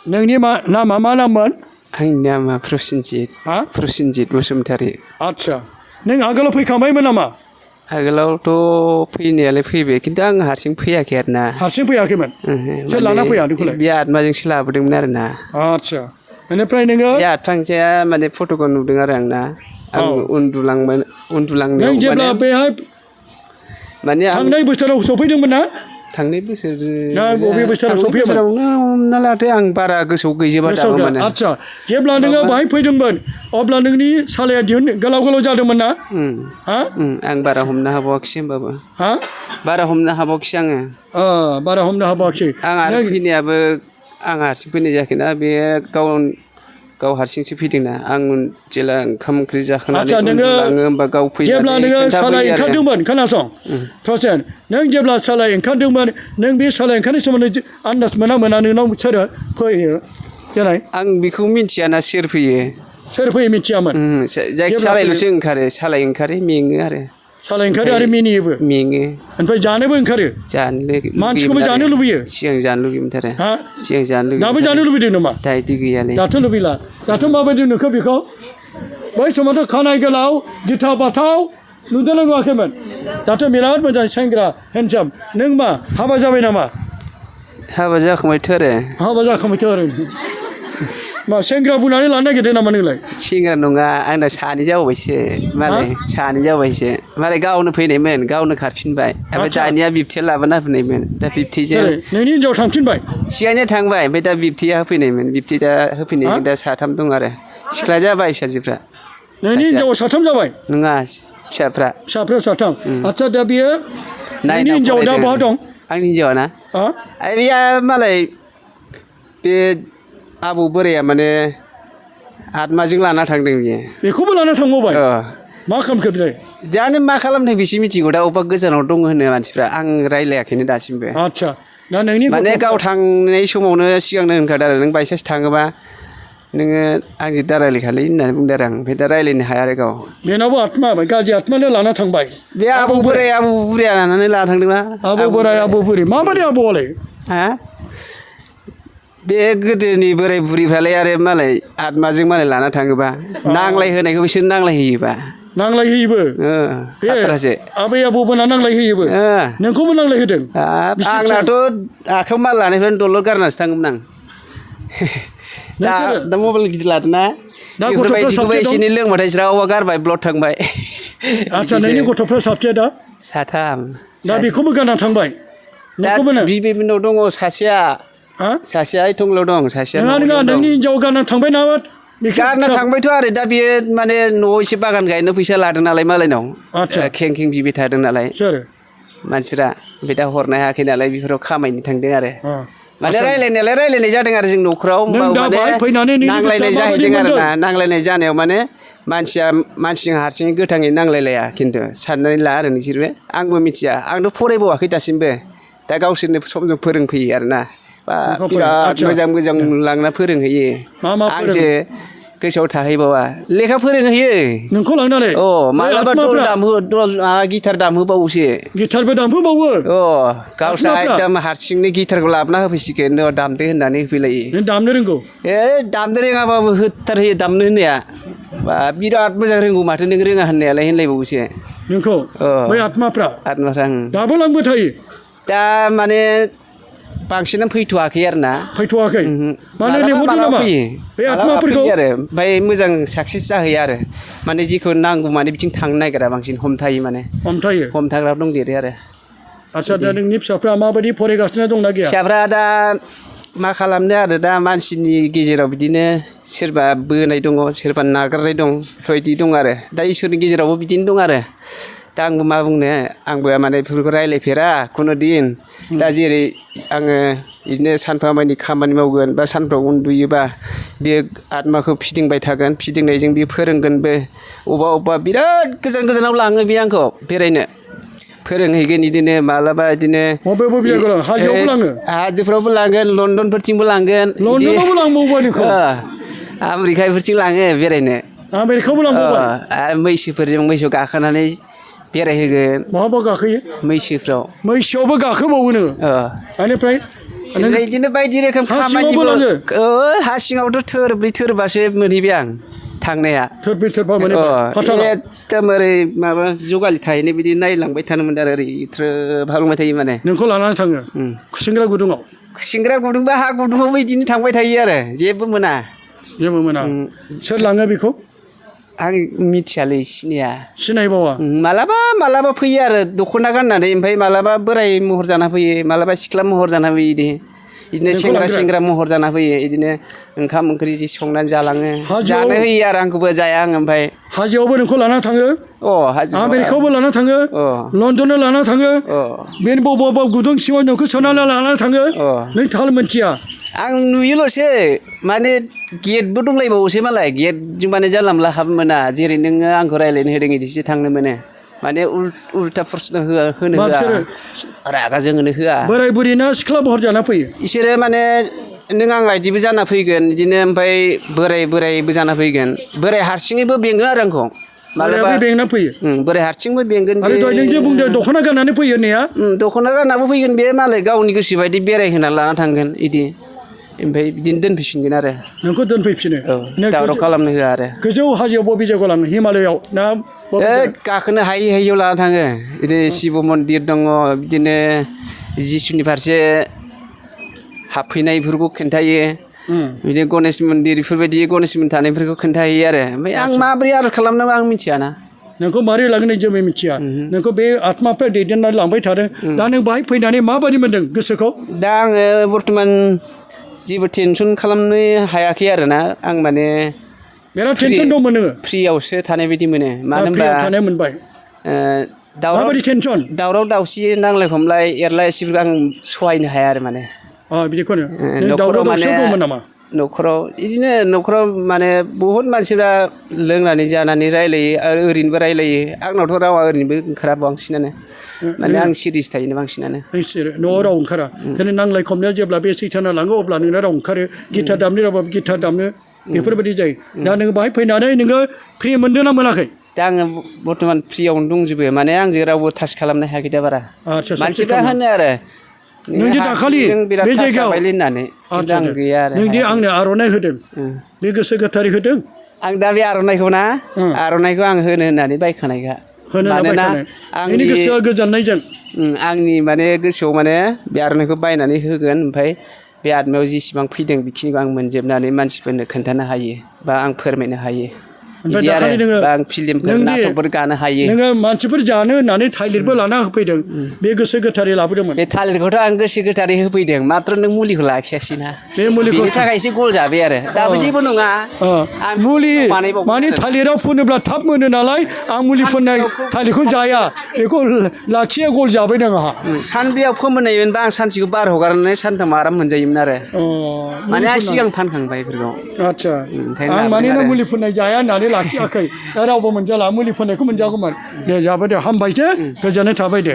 नोंनि नामा मा नाममोन? आंनि नामा प्रसेनजित। हा? प्रसेनजित बसुमतारी। आच्छा नों आगोलाव फैखांबायमोन नामा? आगोलावथ' फैनायालाय फैबाय खिन्थु आं हारसिं फैयाखै आरो ना। हारसिं फैयाखैमोन? सोर लाना फैया नोंखौलाय? बे आतमाजोंसो लाबोदोंमोन आरो ना। आच्छा बेनिफ्राय नोङो बे आतफांसेया माने फट'खौ नुदों आरो आं ना। आं उन्दुलांनायाव नों जेब्ला बेहाय माने थांनाय बोसोराव सफैदोंमोन ना? थांनाय बोसोर ना बबे बोसोराव सफैयोमोन? बोसोरावनो हमना लादो आं बारा गोसोआव गैजोबा दाबो माने। आच्छा जेब्ला नोङो बाहाय फैदोंमोन अब्ला नोंनि सालाया गोलाव गोलाव जादोंमोन ना? हा? आं बारा हमनो हाबावाखिसै होमबाबो। हा? बारा हमनो हाबावाखिसै आङो। बारा हमनो हाबावाखिसै। आं आरो फैनायाबो आं हारसिं फैनाय जायाखैना बे गाव हारसिंसो फैदोंना आं जेला ओंखाम ओंख्रि जाखांनानै उन्दुलाङो होमबा गाव फैनानै जेब्ला नोङो सालाय खोन्थाफैयो आरो। ओंखारदोंमोन खोनासं प्रसेन नों जेब्ला सालाय ओंखारदोंमोन नों बे सालाय ओंखारनाय सोमोन्दै आन्दाज मोना नोंनाव सोर फैयो देनाय? आं बेखौ मिन्थियाना सोर फैयो। सोर फैयो मिथियामोन? जायखि सालायल'सो ओंखारो सालाय ओंखारो मेङो आरो। सालाय ओंखारो आरो मिनियोबो? मेङो। ओमफ्राय जानोबो ओंखारो? मानसिखौबो जानो लुबैयो? सिगां जानो लुबैयोमोन आरो। हा? सिगां जानो लुबैयोमोन। दाबो जानो लुबैदों नामा? दा बिदि गैयालै। दाथ' लुबैला। दाथ' माबायदि नुखो बेखौ? बै समावथ' खानाय गोलाव गिथाव बाथाव नुदोंना नुवाखैमोन? दाथ' बिराद मोजां सेंग्रा हेन्डसाम। नों मा हाबा जाबाय नामा? हाबा जाखांबायथ' आरो। हाबा जाखांबायथ' आरो। मा सेंग्रा बुंनानै लानो नागिरदों नामा नोंलाय? सेंग्रा नङा आंना सानै जाबावबायसो मालाय सानै जाबायसो मालाय गावनो फैनायमोन गावनो खारफिनबाय ओमफ्राय दानिया बिबथिया लाबोना होफैनायमोन दा बिबथिजों नोंनि हिनजाव थांफिनबाय? सिगांनिया थांबाय ओमफ्राय दा बिबथिया होफैनायमोन बिबथि दा होफैनाय दा साथाम दं आरो सिख्ला जाबाय फिसाजोफ्रा। नोंनि हिनजावा साथाम जाबाय? नङा फिसाफ्रा साथाम। आच्छा दा बियो नोंनि हिनजावा दा बहा दं? आंनि हिनजावा ना? बेया मालाय बे आबौ बोराया माने आतमाजों लाना थांदों बियो। बेखौबो लाना थांबावबाय? मा खालामखो बेलाय? जानो मा खालामदों बेसो मिथिगौ दा अबेबा गोजानाव दङ होनो मानसिफ्रा आं रायज्लायाखैनो दासिमबो। आच्छा दा नोंनि माने गाव थांनाय समावनो सिगांनो होनखादों आरो नों बायसान्स थाङोबा नोङो आंजों दा रायज्लायखालै होननानै बुंदों आरो आं ओमफ्राय दा रायज्लायनो हाया आरो गाव। बेनावबो आत्मा गाज्रि आत्मानो लाना थांबाय? बे आबौ बोराय आबौ बुरिया लानानै लाना थांदोंना। आबौ बोराय आबौ बुरि माबायदि आबौआलाय? हा? बे गोदोनि बोराय बुरिफ्रालाय आरो मालाय आतमाजों मालाय लाना थाङोबा नांलाय होनायखौ बिसोर नांलाय होयोबा। नांलाय होयोबो? खाथ्रासो। आबै आबौमोना नांलाय होयोबो? नोंखौबो नांलाय होदों? आंनाथ' आखाइयाव माल लानायफ्रानो दलर गारनासो थाङोमोन आं। दा मबाइल गिदिर लादोंना बेफोरबायदिखौबो एसे एनै लोंबाथाय ज्रावा गारबाय ब्लड थांबाय। आच्छा नोंनि गथ'फ्रा साबसे दा? साथाम। दा बेखौबो गारना थांबाय? दा बिबैमोननाव दङ सासेया। सासेया टंलायाव दं सासेया नङा नोंनि हिनजाव गारना थांबाय नामा? गारना थांबायथ' आरो दा बियो माने न'आव एसे बागान गायनो फैसा लादों नालाय मालायनाव खें खें बिबाय थादों नालाय मानसिफ्रा ओमफ्राय दा हरनो हायाखै नालाय बेफोराव खामायनो थांदों आरो माने रायज्लायनायालाय रायज्लायनाय जादों आरो जों न'खराव नांलायनाय जाहैदों आरो ना नांलायनाय जानायाव माने मानसिजों हारसिङै गोथाङै नांलायलाया खिन्थु साननानै ला आरो नोंसोरबो आंबो मिथिया आंथ' फरायबावाखै दासिमबो दा गावसोरनो सम सम फोरोंफैयो आरोना बिराद मोजां लांना फोरोंहैयो आंसो गोसोआव थाहैबावा लेखा फोरोंहैयो नोंखौ लांनानै मालाबा गिटार दामहोबावोसो गिटारबो दामहोबावो गावस्रा एकदम हारसिंनो गिटारखौ लाबोना होफैसिगोन दामदो होननानै होफैलायो नों दामनो रोंगौ दामनो रोङाबाबो होथारहोयो दामनो होननाया बिराद मोजां रोंगौ माथो नों रोङा होननायालाय होनलायबावोसो नोंखौ बै आत्माफ्रा दाबो लांबाय थायो दा माने बांसिनानो फैथ'वाखै आरो ना फैथ'वाखै माने लेंहरदों नामा बे आत्माफोरखौ आरो ओमफ्राय मोजां साक्सेस जाहैयो आरो माने जिखौ नांगौ माने बिथिं थांनो नागिरा बांसिन हमथायो माने हमथाग्रा दंदेरो आरो आच्छा दा नोंनि फिसाफ्रा माबायदि फरायगासिनो दंना गैया फिसाफ्रा दा मा खालामनो आरो दा मानसिनि गेजेराव बिदिनो सोरबा बोनाय दङ सोरबा नागारनाय दं बेफोरबायदि दं आरो दा इसोरनि गेजेरावबो बिदिनो दं आरो दा आंबो मा बुंनो आंबो माने बेफोरखौ रायज्लायफेरा खुनु दिन दा जेरै आङो बिदिनो सानफा मानि खामानि मावगोन बा सानफ्राव उन्दुयोबा बे आत्माखौ फिदिंबाय थागोन फिदिंनायजों बे फोरोंगोनबो अबेबा बिराद गोजानाव लाङो बे आंखौ बेरायनो फोरोंहैगोन बिदिनो मालाबा बिदिनो हाजोआवबो लाङो हाजोफ्रावबो लांगोन लन्दनफोरथिंबो लांगोन लन्दनावबो लांबावबाय नोंखौ आमेरिकाफोरथिं लाङो बेरायनो आमेरिकायावबो लांबावबाय आरो मैसोआव गाखोनानै बेरायहोगोन बहाबा गाखोयो मैसोफ्राव मैसोआवबो गाखोबावो नोङो बेनिफ्राय ओमफ्राय बिदिनो बायदि रोखोम हा सिङावबो लाङो? हा सिङावथ' थोरब्रै थोरबासो मोनहैबाय आं थांनाया थोरब्रै थोरबा मोनहैबाय फाथालाव एकदम ओरै माबा जुगालि थाहैनो बिदि नायलांबाय थानो मोनदों आरो ओरै थ्रोब हालुंबाय थायो माने नोंखौ लानानै थाङो खुसेंग्रा गुदुङाव सिंग्रा गुदुंबा हा गुदुङावबो बिदिनो थांबाय थायो आरो जेबो मोना जेबो मोना सोर लाङो बेखौ आं मिथियालै सिनाया सिनायबावा मालाबा फैयो आरो दख'ना गाननानै ओमफ्राय मालाबा बोराय महर जाना फैयो मालाबा सिख्ला महर जाना फैयो बिदिनो सेंग्रा महर जाना फैयो बिदिनो ओंखाम ओंख्रि जि संनानै जालाङो जानो होयो आरो आंखौबो जाया आं ओमफ्राय हाजोआवबो नोंखौ लाना थाङो हाजोआव आमेरिकायावबो लाना थाङो लन्दनाव लाना थाङो बेनो बबावबा गुदुं सिङाव नोंखौ सोनानै लाना थाङो नों थाल मोनथिया आं नुयोल'सो माने गेटबो दंलायबावोसो मालाय गेटजों माने जानला मोनला हाबनो मोना जेरै नोङो आंखौ रायज्लायनो होदों बिदिसो थांनो मोनो माने उल्था प्रश्न होनो होआ रागा जोंनो होआ बोराय बुरि ना सिख्ला महर जाना फैयो इसोरो माने नों आं बायदिबो जाना फैगोन बिदिनो ओमफ्राय बोरायबो जाना फैगोन बोराय हारसिङैबो बेङो आरो आंखौ मालाबा बेंना फैयो बोराय हारसिंबो बेंगोन आरो दहाय नों जे बुंदों दख'ना गाननानै फैयो होननाया दख'ना गाननाबो फैगोन बे मालाय गावनि गोसो बायदि बेरायहोना लाना थांगोन इदि ओमफ्राय बिदिनो दोनफैफिनगोन आरो नोंखौ दोनफैफिनो दावराव खालामनो होआ आरो गोजौ हाजोआव बबे जायगायाव लाङो हिमालयआव ना गाखोनो हायियाव लाना थाङो बिदि शिब मन्दिर दङ बिदिनो जिसुनि फारसे हाबफैनायफोरखौ खोन्थायो बिदिनो गणेश मन्दिर बेफोरबायदि गणेश मन्दिर थानायफोरखौ खोन्थाहैयो आरो ओमफ्राय आं माबोरै आरज खालामनांगौ आं मिथियाना नोंखौ मारै लांनो जों मिथिया नोंखौ बे आत्माफ्रा दैदेननानै लांबाय थादों दा नों बाहाय फैनानै माबायदि मोन्दों गोसोखौ दा आङो बर्थमान जेबो टेनसन खालामनो हायाखै आरोना आं माने बिराद टेनसन दंमोन नोङो फ्रियावसो थानाय बायदि मोनो मानो होनबा थानाय मोनबाय माबायदि टेनसन दावराव दावसि नांलाय खमलाय एरलाय एसिफोरखौ आं सहायनो हाया आरो माने बिदिखौनो दावराव दावसियाव दंमोन नामा न'खराव बिदिनो न'खराव माने बहुद मानसिफ्रा लोंनानै जानानै रायलायो आरो ओरैनोबो रायलायो आंनावथ' रावा ओरैनोबो ओंखारा बांसिनानो माने आं सिरियास थायोनो बांसिनानो न'आव राव ओंखारा ओंखायनो नांलाय खमलायाव जेब्ला बे सैताना लाङो अब्ला नोंना राव ओंखारो गिटार दामनो रावबाबो गिटार दामनो बेफोरबायदि जायो दा नोङो बाहाय फैनानै नोङो फ्रि मोनदों ना मोनाखै दा आङो बर्थमान फ्रियावनो दंजोबो माने आंजों रावबो टाच खालामनो हायाखै दा बारा मानसिफ्रा होनो आरो नोंदि दाखालि बे जायगायाव होननानै आं गैया आरो नोंदि आंनो आर'नाइ होदों बे गोसो गोथारै होदों आं दा बे आर'नाइखौ आं होनो होननानै बायखानायखा मानोना आंनि गोसोआ गोजोननायजों आंनि माने गोसोआव माने बे आर'नाइखौ बायनानै होगोन ओमफ्राय बे आत्मायाव जेसेबां फैदों बेखिनिखौ आं मोनजोबनानै मानसिफोरनो खोन्थानो हायो बा आं फोरमायनो हायो बिदि आरो बा आं फिल्मफोर नाटकफोर गानो हायो नोङो मानसिफोर जानो होननानै थालिरबो लाना होफैदों बे गोसो गोथारै लाबोदोंमोन बे थालिरखौथ' आं गोसो गोथारै होफैदों मात्र नों मुलिखौ लाखियासैना बे मुलिखौ बेनि थाखाय एसे गल जाबाय आरो दाबो जेबो नङा मुलि माने थालिराव फुनोब्ला थाब मोनो नालाय आं मुलि फुननाय थालिरखौ जाया बेखौ लाखिया गल जाबाय नों आंहा सानब्रैयाव फोमोननायमोनबा आं सानसेखौ बार हगारनानै सानथाम आराम मोनजायोमोन आरो माने आं सिगां फानखांबाय बेफोरखौ आदसा आं माने मुलि फुननाय जाया होननानै लाखियाखै रावबो मोनजाला मुलि फुननायखौ मोनजागौमोन दे जाबाय दे हामबायसो गोजोननाय थाबाय दे